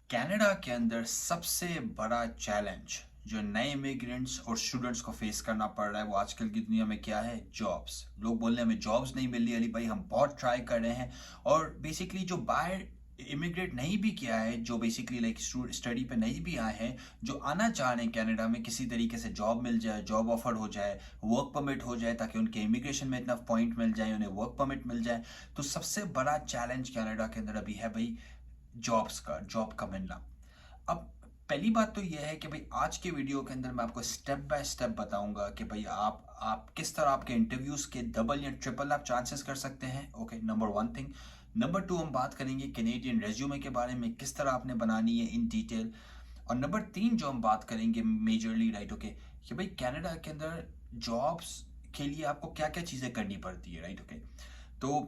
Canada के अंदर सबसे बड़ा चैलेंज जो नए इमिग्रेंट्स और स्टूडेंट्स को फेस करना पड़ रहा है वो आजकल की दुनिया में क्या है? जॉब्स। लोग बोल रहे हैं हमें जॉब्स नहीं मिल रही। अली भाई हम बहुत ट्राई कर रहे हैं। और बेसिकली जो बाहर इमिग्रेट नहीं भी किया है, जो बेसिकली लाइक स्टडी पे नहीं भी आए हैं, जो आना चाह रहे हैं कनाडा में, किसी तरीके से जॉब मिल जाए, जॉब ऑफर हो जाए, वर्क परमिट हो जाए, ताकि उनके इमिग्रेशन में इतना पॉइंट मिल जाए, उन्हें वर्क परमिट मिल जाए। तो सबसे बड़ा चैलेंज कनाडा के अंदर अभी है भाई जॉब का मिलना। अब पहली बात तो यह है कि भाई आज के वीडियो के अंदर मैं आपको स्टेप बाय स्टेप बताऊंगा कि भाई आप किस तरह आपके इंटरव्यूज के डबल या ट्रिपल आप चांसेस कर सकते हैं। Okay, number one thing. Number two, हम बात करेंगे कैनेडियन रेज्यूमे के बारे में, किस तरह आपने बनानी है इन डिटेल। और नंबर तीन जो हम बात करेंगे मेजरली, राइट, ओके, कि भाई कनाडा के अंदर जॉब्स के लिए आपको क्या क्या चीज़ें करनी पड़ती है, राइट, ओके। तो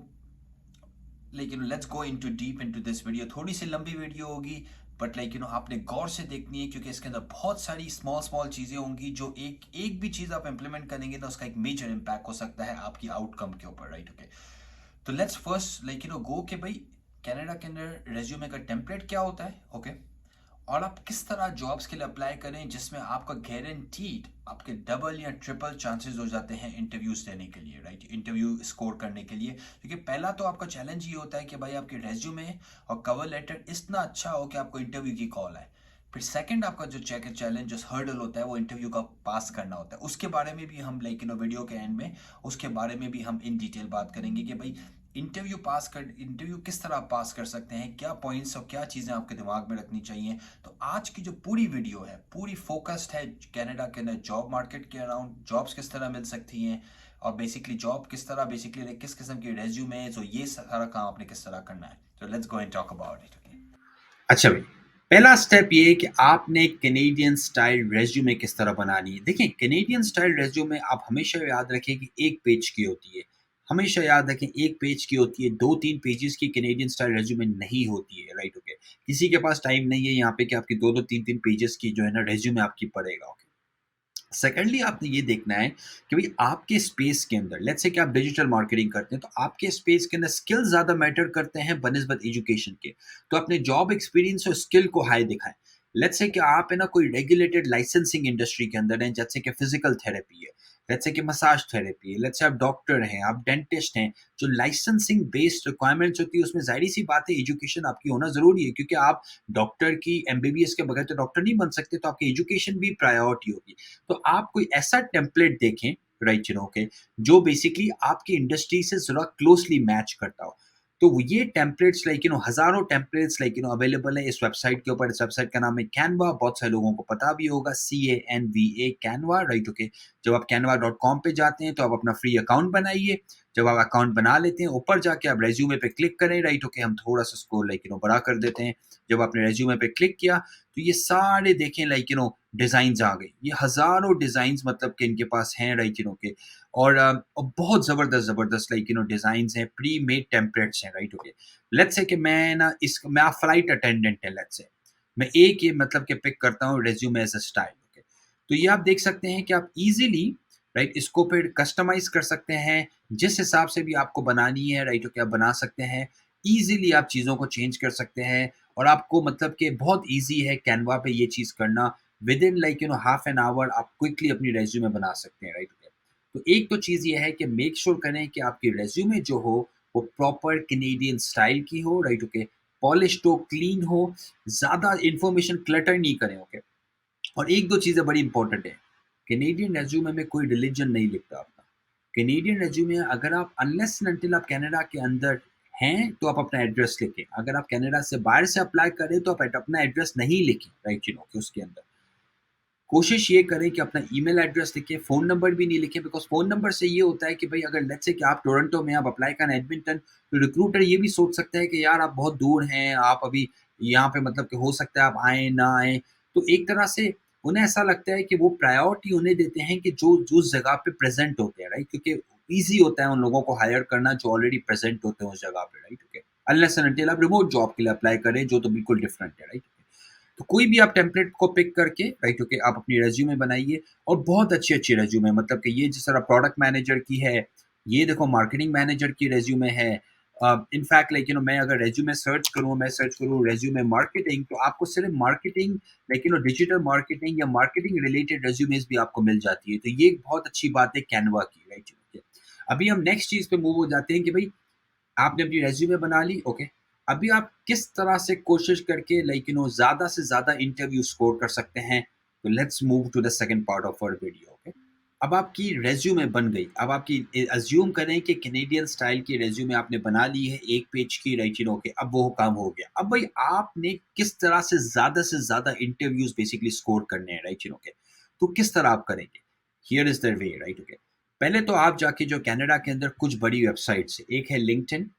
लेकिन let's go into deep into this video. थोड़ी सी लंबी वीडियो होगी, बट आपने गौर से देखनी है, क्योंकि इसके अंदर बहुत सारी स्मॉल स्मॉल चीज़ें होंगी जो एक एक भी चीज़ आप इंप्लीमेंट करेंगे तो उसका एक मेजर इम्पैक्ट हो सकता है आपकी आउटकम के ऊपर, राइट, ओके। तो लेट्स फर्स्ट गो कि भाई कनाडा के अंदर रेज्यूमे का टेम्पलेट क्या होता है, ओके, और आप किस तरह जॉब्स के लिए अप्लाई करें जिसमें आपका गारंटीड आपके डबल या ट्रिपल चांसेस हो जाते हैं इंटरव्यूज देने के लिए, राइट, इंटरव्यू स्कोर करने के लिए। क्योंकि पहला तो आपका चैलेंज ये होता है कि भाई आपके रेज्यूमे और कवर लेटर इतना अच्छा हो कि आपको इंटरव्यू की कॉल आए। फिर सेकंड आपका जो चैलेंज, जो हर्डल होता है, वो इंटरव्यू का पास करना होता है। उसके बारे में भी हम वीडियो के एंड में उसके बारे में भी हम इन डिटेल बात करेंगे कि भाई इंटरव्यू किस तरह आप पास कर सकते हैं, क्या पॉइंट्स और क्या चीज़ें आपके दिमाग में रखनी चाहिए। तो आज की जो पूरी वीडियो है पूरी फोकस्ड है कनाडा के अंदर जॉब मार्केट के अराउंड, जॉब्स किस तरह मिल सकती हैं, और बेसिकली जॉब किस तरह, बेसिकली किस किस्म की रेज्यूमे, तो ये सारा काम आपने किस तरह करना है। तो let's go and talk about it. अच्छा भाई, पहला स्टेप ये है कि आपने कैनेडियन स्टाइल रेज्यूमे किस तरह बनानी है। देखिए, कैनेडियन स्टाइल रेज्यूमे आप हमेशा याद रखें कि एक पेज की होती है। हमेशा याद रखें एक पेज की होती है, 2-3 पेजेस की कैनेडियन स्टाइल रेज्यूमे नहीं होती है, राइट, ओके। किसी के पास टाइम नहीं है यहाँ पे कि आपकी 2-2 3-3 पेजेस की जो है ना रेज्यूमे आपकी पड़ेगा, ओके। सेकेंडली आपने ये देखना है कि भाई आपके स्पेस के अंदर, लेट्स से कि आप डिजिटल मार्केटिंग करते हैं, तो आपके स्पेस के अंदर स्किल ज़्यादा मैटर करते हैं बनिस्बत एजुकेशन के। तो अपने जॉब एक्सपीरियंस और स्किल को हाई दिखाएं। लेट्स से कि आप है ना कोई रेगुलेटेड लाइसेंसिंग इंडस्ट्री के अंदर हैं, जैसे कि फिजिकल थेरेपी है, लेट्स से कि मसाज थेरेपी है, लेट्स से आप डॉक्टर हैं, आप डेंटिस्ट हैं। जो लाइसेंसिंग बेस्ड रिक्वायरमेंट्स होती है उसमें जाहिर सी बात है एजुकेशन आपकी होना ज़रूरी है, क्योंकि आप डॉक्टर की एमबीबीएस के बगैर तो डॉक्टर नहीं बन सकते, तो आपकी एजुकेशन भी प्रायोरिटी होगी। तो आप कोई ऐसा टेम्पलेट देखें, राइट, के जो बेसिकली आपकी इंडस्ट्री से जरा क्लोजली मैच करता हो। तो ये टेम्पलेट्स हजारों टेम्पलेट्स अवेलेबल है इस वेबसाइट के ऊपर। इस वेबसाइट का नाम है कैनवा। बहुत सारे लोगों को पता भी होगा, CANVA, कैनवा, राइट, ओके। जब आप canva.com पे जाते हैं तो आप अपना फ्री अकाउंट बनाइए। जब आप अकाउंट बना लेते हैं, ऊपर जाके आप रेज्यूमे पे क्लिक करें, राइट, ओके। हम थोड़ा सा इसको बड़ा कर देते हैं। जब आपने रेज्यूमे पे क्लिक किया तो ये सारे देखें डिज़ाइन्स आ गई। ये हज़ारों डिज़ाइन्स मतलब कि इनके पास हैं, राइट, के। और बहुत ज़बरदस्त ज़बरदस्त डिज़ाइन्स हैं, प्री मेड टेम्पलेट्स हैं, राइट, ओके। लेट्स से कि मैं आप फ्लाइट अटेंडेंट है, लेट्स से मैं एक ये मतलब कि पिक करता हूँ resume as a style, okay. तो ये आप देख सकते हैं कि आप इजीली, राइट, इसको फिर कस्टमाइज कर सकते हैं जिस हिसाब से भी आपको बनानी है, राइट, ओके। आप बना सकते हैं इजीली, आप चीज़ों को चेंज कर सकते हैं। और आपको मतलब कि बहुत ईज़ी है कैनवा पे ये चीज़ करना। With in half an hour आप क्विकली अपनी रेज़्यूमे बना सकते हैं, राइट, ओके। तो एक तो चीज़ ये है कि मेक श्योर करें कि आपकी रेज़्यूमे जो हो वो प्रॉपर कैनेडियन स्टाइल की हो, राइट, ओके। पॉलिश्ड हो, क्लीन हो, ज़्यादा इन्फॉर्मेशन क्लटर नहीं करें, ओके। और एक दो चीज़ें बड़ी इंपॉर्टेंट है। कैनेडियन रेज़्यूमे में कोई रिलीजन नहीं लिखता अपना। कैनेडियन रेज़्यूमे अगर आप अनलेस एंड अनटिल आप कनाडा के अंदर हैं, तो आप अपना एड्रेस लिखें। अगर आप कनाडा से बाहर से अप्लाई करें, तो आप अपना एड्रेस नहीं लिखें, राइट, कि उसके अंदर। कोशिश ये करें कि अपना ईमेल एड्रेस लिखें, फ़ोन नंबर भी नहीं लिखें, बिकॉज़ फ़ोन नंबर से ये होता है कि भाई अगर लेट्स से कि आप टोरंटो में आप अप्लाई करें एडमिंटन, तो रिक्रूटर ये भी सोच सकता है कि यार आप बहुत दूर हैं, आप अभी यहाँ पे मतलब कि हो सकता है आप आएँ, ना आएँ। तो एक तरह से उन्हें ऐसा लगता है कि वो प्रायोरिटी उन्हें देते हैं कि जो जो उस जगह पे प्रेज़ेंट होते हैं, राइट? क्योंकि ईज़ी होता है उन लोगों को हायर करना जो ऑलरेडी प्रेज़ेंट होते हैं उस जगह पे, right? Okay. Unless and until आप रिमोट जॉब के लिए अप्लाई करें, जो तो बिल्कुल डिफरेंट है, राइट? तो कोई भी आप टेम्पलेट को पिक करके, राइट, ओके, आप अपनी रेज्यूमे बनाइए। और बहुत अच्छी अच्छी रेज्यूमे, मतलब कि ये जिस तरह प्रोडक्ट मैनेजर की है, ये देखो मार्केटिंग मैनेजर की रेज्यूमे है, इनफैक्ट लाइक मैं अगर रेज्यूमे सर्च करूँ रेज्यूमे मार्केटिंग, तो आपको सिर्फ मार्केटिंग लाइक डिजिटल मार्केटिंग या मार्केटिंग रिलेटेड रेज्यूमेस भी आपको मिल जाती है। तो ये एक बहुत अच्छी बात है कैनवा की, राइट। अभी हम नेक्स्ट चीज़ पे मूव हो जाते हैं कि भाई आपने अपनी रेज्यूमे बना ली, ओके। अभी आप किस तरह से कोशिश करके ज़्यादा से ज़्यादा इंटरव्यू स्कोर कर सकते हैं। तो let's move to the second part of our video, okay. अब आपकी रेज्यूमे बन गई। अब आपकी अज्यूम करें कि कैनेडियन स्टाइल की रेज्यूमे आपने बना ली है, एक पेज की, राइट, ओके। अब वो काम हो गया। अब भाई आपने किस तरह से ज़्यादा इंटरव्यूज बेसिकली स्कोर करने हैं, राइट, ओके। तो किस तरह आप करेंगे? Here is the way, right, okay. पहले तो आप जाके जो कनाडा के अंदर कुछ बड़ी वेबसाइट्स है, एक है लिंक्डइन,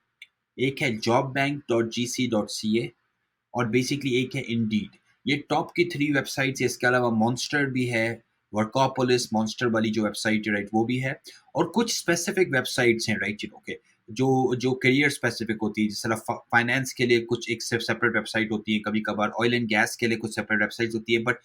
एक है jobbank.gc.ca और बेसिकली एक है इंडीड। ये टॉप की 3 वेबसाइट्स है। इसके अलावा मॉन्स्टर भी है, वर्कोपोलिस मॉन्स्टर वाली जो वेबसाइट है, राइट, वो भी है। और कुछ स्पेसिफिक वेबसाइट्स हैं, राइट, ओके, जो जो करियर स्पेसिफिक होती है। जैसे फाइनेंस के लिए कुछ एक सेपरेट वेबसाइट होती है, कभी कभार ऑयल एंड गैस के लिए कुछ सेपरेट वेबसाइट होती है। But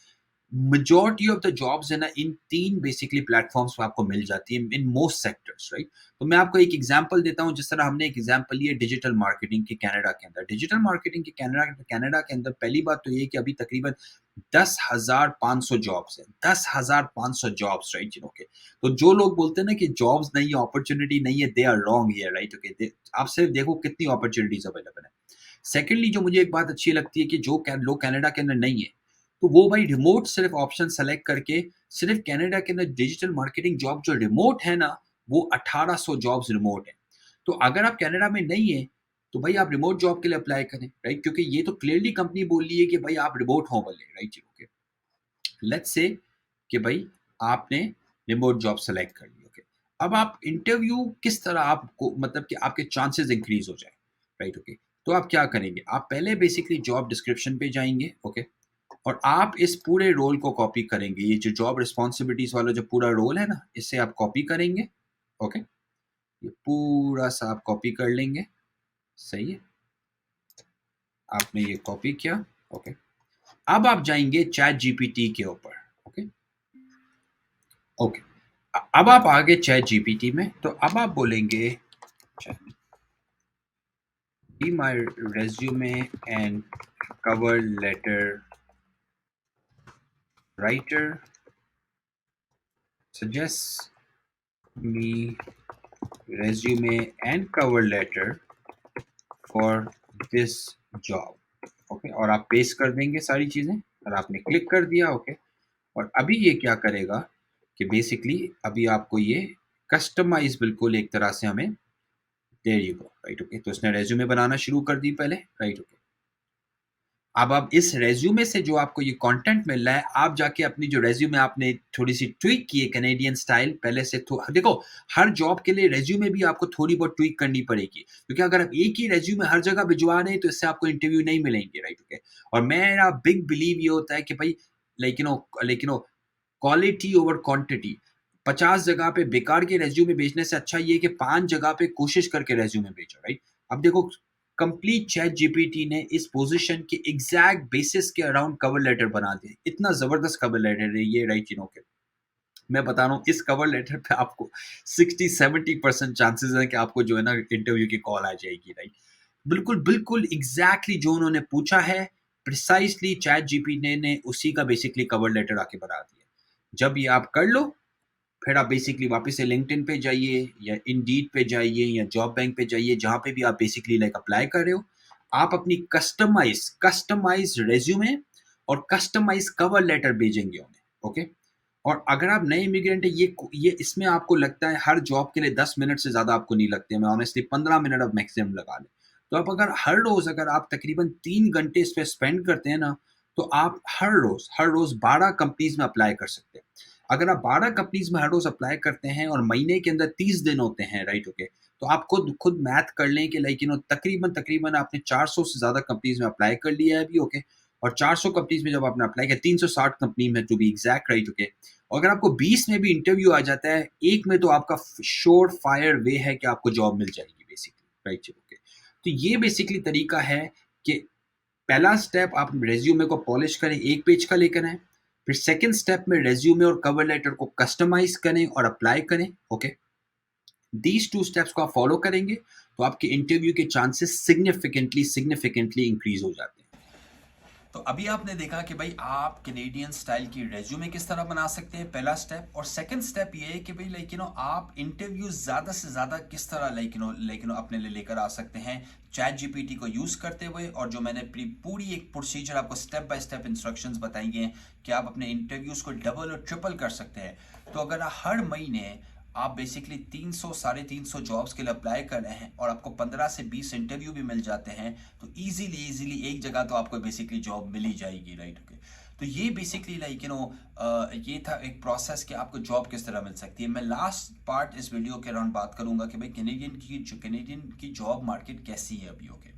majority of the jobs है ना, इन 3 बेसिकली प्लेटफॉर्म्स पे आपको मिल जाती है इन मोस्ट सेक्टर्स, राइट। तो मैं आपको एक एग्जांपल देता हूँ। जिस तरह हमने एक एग्जांपल लिया डिजिटल मार्केटिंग के कनाडा के अंदर। डिजिटल मार्केटिंग के कनाडा के अंदर पहली बात तो ये कि अभी तकरीबन 10,500 जॉब्स है, 10,500 जॉब्स, राइट, ओके। तो जो लोग बोलते हैं ना कि जॉब्स नहीं है, अपॉर्चुनिटी नहीं है, they are wrong here, right, okay. आप सिर्फ देखो कितनी अपॉर्चुनिटीज अवेलेबल है। सेकेंडली, जो मुझे एक बात अच्छी लगती है कि जो लोग कनाडा के अंदर नहीं है, तो वो भाई रिमोट सिर्फ ऑप्शन सेलेक्ट करके सिर्फ कनाडा के अंदर डिजिटल मार्केटिंग जॉब जो रिमोट है ना, वो 1800 जॉब्स रिमोट है। तो अगर आप कनाडा में नहीं है, तो भाई आप रिमोट जॉब के लिए अप्लाई करें, राइट, क्योंकि ये तो क्लियरली कंपनी बोल रही है कि भाई आप रिमोट हो वाले, राइट, ओके। लेट्स से कि भाई आपने रिमोट जॉब सेलेक्ट कर ली, ओके। अब आप इंटरव्यू किस तरह आपको मतलब कि आपके चांसेस इंक्रीज हो जाए, राइट, ओके। तो आप क्या करेंगे? आप पहले बेसिकली जॉब डिस्क्रिप्शन पे जाएंगे, ओके, और आप इस पूरे रोल को कॉपी करेंगे। ये जो जॉब रिस्पॉन्सिबिलिटीज वाला जो पूरा रोल है ना, इससे आप कॉपी करेंगे, ओके। ये पूरा सा आप कॉपी कर लेंगे, सही है। आपने ये कॉपी किया, ओके। अब आप जाएंगे चैट जीपीटी के ऊपर, ओके, ओके। अब आप आगे चैट जीपीटी में, तो अब आप बोलेंगे be my resume and cover letter writer suggests me resume and cover letter for this job, okay. और आप पेस्ट कर देंगे सारी चीज़ें और आपने क्लिक कर दिया, ओके। और अभी ये क्या करेगा कि बेसिकली अभी आपको ये कस्टमाइज बिल्कुल एक तरह से हमें, there you go, right, okay. तो उसने रेज्यूमे बनाना शुरू कर दी पहले, राइट, ओके। अब इस रेज्यूमे से जो आपको ये कंटेंट मिल रहा है, आप जाके अपनी जो रेज्यूमे आपने थोड़ी सी ट्वीक की है कैनेडियन स्टाइल पहले से, देखो हर जॉब के लिए रेज्यूमे भी आपको थोड़ी बहुत ट्वीक करनी पड़ेगी, क्योंकि अगर आप एक ही रेज्यूमे हर जगह भिजवा रहे हैं तो इससे आपको इंटरव्यू नहीं मिलेंगे, राइट, ओके। और मेरा बिग बिलीव ये होता है कि भाई क्वालिटी ओवर क्वांटिटी। 50 जगह पे बेकार के रेज्यूमे भेजने से अच्छा ये है कि 5 जगह पे कोशिश करके रेज्यूमे भेजो, राइट। अब देखो कंप्लीट चैट जीपीटी ने इस पोजीशन के एग्जैक्ट बेसिस के अराउंड कवर लेटर बना दिया। इतना जबरदस्त कवर लेटर है ये, राइट, के मैं बता रहा हूँ इस कवर लेटर पे आपको 60-70% चांसेस हैं कि आपको जो है ना इंटरव्यू की कॉल आ जाएगी, राइट। बिल्कुल बिल्कुल एग्जैक्टली जो उन्होंने पूछा है, प्रिसाइसली चैट जीपीटी ने उसी का बेसिकली कवर लेटर आके बना दिया। जब ये आप कर लो, फिर आप बेसिकली वापस से लिंक्डइन पे जाइए या इंडीड पे जाइए या जॉब बैंक पे जाइए, जहाँ पे भी आप बेसिकली लाइक अप्लाई कर रहे हो। आप अपनी कस्टमाइज रेज्यूमे और कस्टमाइज कवर लेटर भेजेंगे उन्हें, ओके। और अगर आप नए इमिग्रेंट है, ये इसमें आपको लगता है हर जॉब के लिए 10 मिनट से ज़्यादा आपको नहीं लगते। मैं ऑनेस्टली 15 मिनट अब मैक्सिमम लगा लें। तो आप अगर हर रोज़ अगर आप तकरीबन 3 घंटे इस पर स्पेंड करते हैं ना, तो आप हर रोज़ 12 कंपनीज में अप्लाई कर सकते हैं। अगर आप 12 कंपनीज में हर रोज़ अप्लाई करते हैं और महीने के अंदर 30 दिन होते हैं, राइट, ओके। तो आप खुद मैथ कर लें कि लाइक तकरीबन तकरीबन आपने 400 से ज़्यादा कंपनीज में अप्लाई कर लिया है अभी, ओके। और 400 कंपनीज में जब आपने अप्लाई किया, 360 कंपनी में to be exact, right, okay. और अगर आपको 20 में भी इंटरव्यू आ जाता है, एक में तो आपका श्योर फायर वे है कि आपको जॉब मिल जाएगी बेसिकली, राइट, ओके। तो ये बेसिकली तरीका है कि पहला स्टेप आप रेज्यूमे को पॉलिश करें, एक पेज का लेकर आए। फिर सेकंड स्टेप में रेज्यूमे और कवर लेटर को कस्टमाइज करें और अप्लाई करें, ओके। दीज 2 स्टेप्स को आप फॉलो करेंगे तो आपके इंटरव्यू के चांसेस सिग्निफिकेंटली इंक्रीज हो जाते हैं। तो अभी आपने देखा कि भाई आप कैनेडियन स्टाइल की रेज्यूमे किस तरह बना सकते हैं, पहला स्टेप। और सेकंड स्टेप ये है कि भाई आप इंटरव्यू ज्यादा से ज्यादा किस तरह अपने लिए लेकर आ सकते हैं चैट जीपीटी को यूज करते हुए। और जो मैंने पूरी एक प्रोसीजर आपको स्टेप बाय स्टेप इंस्ट्रक्शंस बताई हैं कि आप अपने इंटरव्यूज को डबल और ट्रिपल कर सकते हैं। तो अगर हर महीने आप बेसिकली 300 350 जॉब्स के लिए अप्लाई कर रहे हैं और आपको 15 से 20 इंटरव्यू भी मिल जाते हैं, तो इजीली एक जगह तो आपको बेसिकली जॉब मिल ही जाएगी, राइट। ओके, तो ये बेसिकली ये था एक प्रोसेस कि आपको जॉब किस तरह मिल सकती है। मैं लास्ट पार्ट इस वीडियो के अराउंड बात करूंगा कि भाई कैनेडियन की जॉब मार्केट कैसी है अभी। ओके,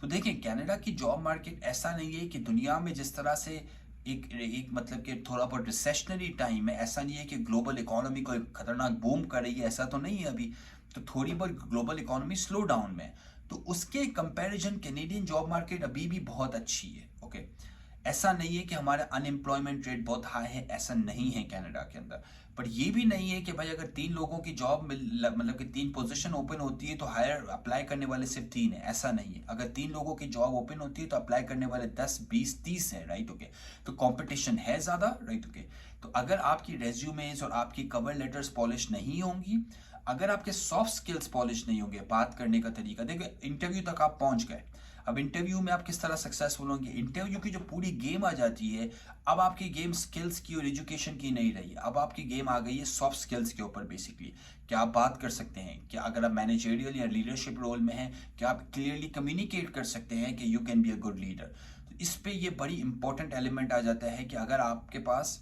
तो देखिए कनाडा की जॉब मार्केट ऐसा नहीं है कि दुनिया में जिस तरह से एक मतलब कि थोड़ा बहुत रिसेशनरी टाइम है, ऐसा नहीं है कि ग्लोबल इकोनॉमी को एक खतरनाक बूम कर रही है, ऐसा तो नहीं है अभी। तो थोड़ी बहुत ग्लोबल इकोनॉमी स्लो डाउन में, तो उसके कंपैरिजन कैनेडियन जॉब मार्केट अभी भी बहुत अच्छी है। ओके, ऐसा नहीं है कि हमारा अनएम्प्लॉयमेंट रेट बहुत हाई है, ऐसा नहीं है कनाडा के अंदर। पर ये भी नहीं है कि भाई अगर 3 लोगों की जॉब मतलब कि 3 पोजीशन ओपन होती है तो हायर अप्लाई करने वाले सिर्फ 3 है, ऐसा नहीं है। अगर 3 लोगों की जॉब ओपन होती है तो अप्लाई करने वाले 10 20 30 है, राइट। ओके, तो कंपटीशन है ज्यादा, राइट। ओके, तो अगर आपकी रेज्यूमेज और आपकी कवर लेटर्स पॉलिश नहीं होंगी, अगर आपके सॉफ्ट स्किल्स पॉलिश नहीं होंगे, बात करने का तरीका, देखिए इंटरव्यू तक आप पहुंच गए, अब इंटरव्यू में आप किस तरह सक्सेसफुल होंगे, इंटरव्यू की जो पूरी गेम आ जाती है, अब आपकी गेम स्किल्स की और एजुकेशन की नहीं रही, अब आपकी गेम आ गई है सॉफ्ट स्किल्स के ऊपर। बेसिकली क्या आप बात कर सकते हैं, क्या अगर आप मैनेजरियल या लीडरशिप रोल में हैं, क्या आप क्लियरली कम्युनिकेट कर सकते हैं कि you can be a good leader. तो इस पे ये बड़ी इंपॉर्टेंट एलिमेंट आ जाता है कि अगर आपके पास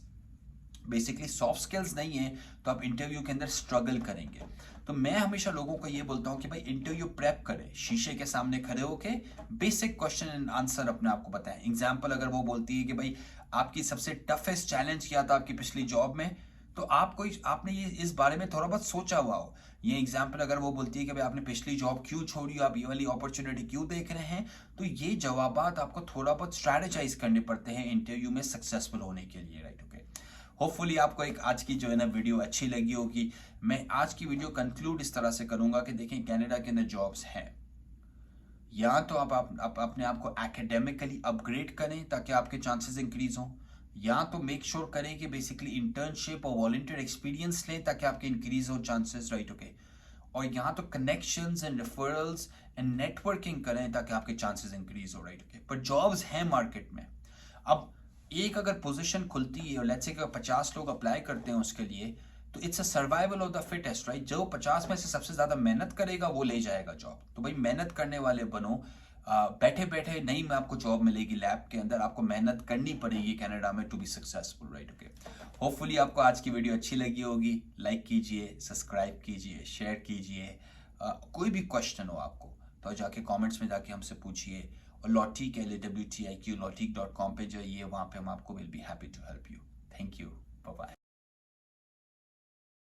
बेसिकली सॉफ्ट स्किल्स नहीं है तो आप इंटरव्यू के अंदर स्ट्रगल करेंगे। तो मैं हमेशा लोगों को ये बोलता हूं कि भाई इंटरव्यू प्रेप करें, शीशे के सामने खड़े होके बेसिक क्वेश्चन एंड आंसर अपने आप को बताएं। एग्जांपल अगर वो बोलती है कि भाई आपकी सबसे टफेस्ट चैलेंज क्या था आपकी पिछली जॉब में, तो आपने ये इस बारे में थोड़ा बहुत सोचा हुआ हो। ये एग्जांपल अगर वो बोलती है कि भाई आपने पिछली जॉब क्यों छोड़ी, आप ये वाली अपॉर्चुनिटी क्यों देख रहे हैं, तो ये जवाबात आपको थोड़ा बहुत स्ट्रैटेजाइज करने पड़ते हैं इंटरव्यू में सक्सेसफुल होने के लिए, राइट। ओके, होपफुली आपको एक आज की जो है ना वीडियो अच्छी लगी होगी। मैं आज की वीडियो कंक्लूड इस तरह से करूंगा कि देखें कनाडा के अंदर जॉब्स हैं, या तो आप अपने आप को एकेडमिकली अपग्रेड करें ताकि आपके चांसेस इंक्रीज हों, या तो मेक श्योर करें कि बेसिकली इंटर्नशिप और वॉलंटियर एक्सपीरियंस लें ताकि आपके इंक्रीज हो चांसेस, राइट। ओके, और यहाँ तो connections and referrals and networking करें ताकि आपके चांसेस इंक्रीज हो, राइट। ओके, पर जॉब्स हैं मार्केट में। अब एक अगर पोजीशन खुलती है और लेट्स से 50 लोग अप्लाई करते हैं उसके लिए, तो it's a survival of the fittest, right. जो 50 में से सबसे ज्यादा मेहनत करेगा वो ले जाएगा जॉब। तो भाई मेहनत करने वाले बनो, बैठे बैठे नहीं में आपको जॉब मिलेगी, लैब के अंदर आपको मेहनत करनी पड़ेगी कनाडा में to be successful, right. Okay, hopefully आपको आज की वीडियो अच्छी लगी होगी। लाइक कीजिए, सब्सक्राइब कीजिए, शेयर कीजिए। कोई भी क्वेश्चन हो आपको तो जाके कमेंट्स में जाके हमसे पूछिए, और लॉटिक LAWTIQ lotic.com पे जाइए, वहाँ पे हम आपको will be happy to help you. Thank you, bye bye.